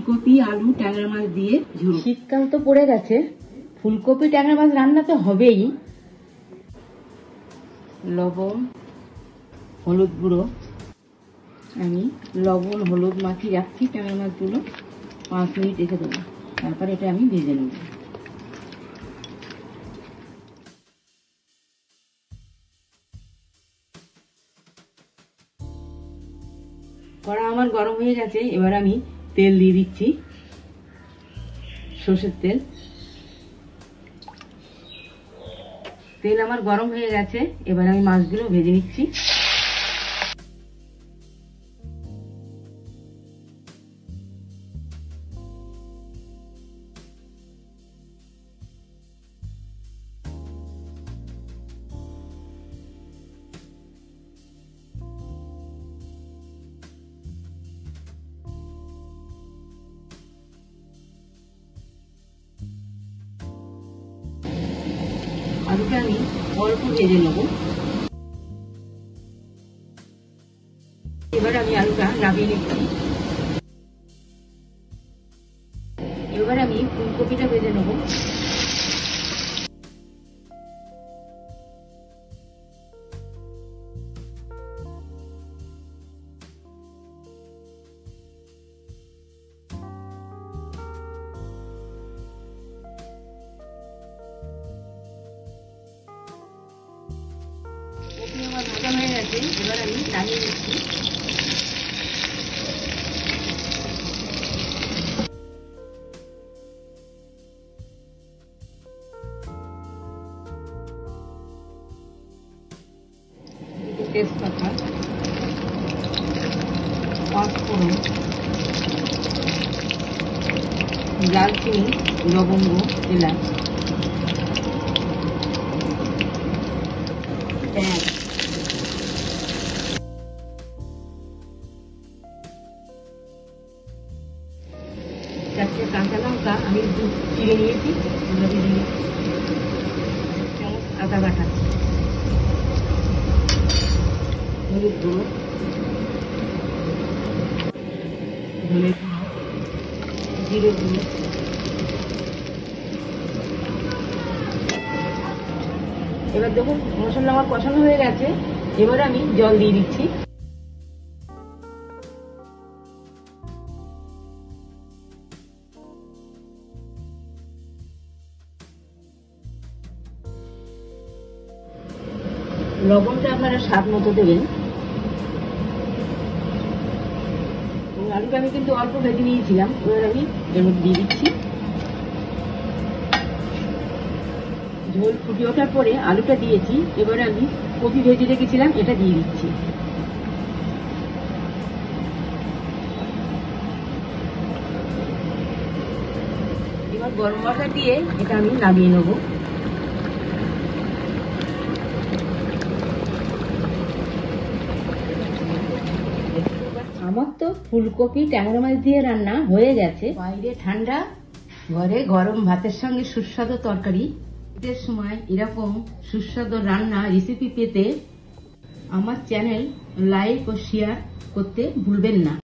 ফুলকপি আলু ট্যাংরা মাছ দিয়ে ঝোল। শীতকাল তো পড়ে গেছে, ফুলকপি ট্যাংরা মাছ রান্না তো হবেই। লবণ হলুদ গুঁড়ো, আমি লবণ হলুদ মাখিয়ে রাখছি ট্যাংরা মাছগুলো, 5 মিনিট রেখে দেবো। তারপরে এটা আমি ভেজে নেব। কড়া আমার গরম হয়ে গেছে, এবার আমি তেল দিয়ে দিচ্ছি, সরষের তেল। তেল আমার গরম হয়ে গেছে, এবার আমি মাছগুলো ভেজে নিচ্ছি। আলুটা আমি অল্প ভেজে নেব। এবার আমি আলুটা নামিয়ে নিচ্ছি। এবার আমি ফুলকপিটা ভেজে নেব। আমার ভাজা হয়ে গেছে, এবার আমি নামিয়ে নিচ্ছি। তেজপাতা, পাঁচফোড়ন, দারচিনি, লবঙ্গ, এলাচ, পেঁয়াজ, চারটে কাঁচা লঙ্কা আমি চিড়ে নিয়েছি, আদা বাটা, হলুদ গুঁড়ো, ধনে গুঁড়ো, জিরে গুঁড়ো, এবার দেখুন মশলা আমার কষানো হয়ে গেছে, এবার আমি জল দিয়ে দিচ্ছি। লবণটা আপনারা স্বাদ মতো দেবেন। আলুটা আমি কিন্তু অল্প ভেজে নিয়েছিলাম, এবার আমি এর মধ্যে দিয়ে দিচ্ছি। ঝোল ফুটে ওঠার পরে আলুটা দিয়েছি, এবার আমি কপি ভেজে রেখেছিলাম এটা দিয়ে দিচ্ছি। এবার গরম মশলা দিয়ে এটা আমি নামিয়ে নেব। আমার তো ফুলকপি ট্যাংরা মাছ দিয়ে রান্না হয়ে গেছে। বাইরে ঠান্ডা, ঘরে গরম ভাতের সঙ্গে সুস্বাদু তরকারি। ঈদের সময় এরকম সুস্বাদু রান্না রেসিপি পেতে আমার চ্যানেল লাইক ও শেয়ার করতে ভুলবেন না।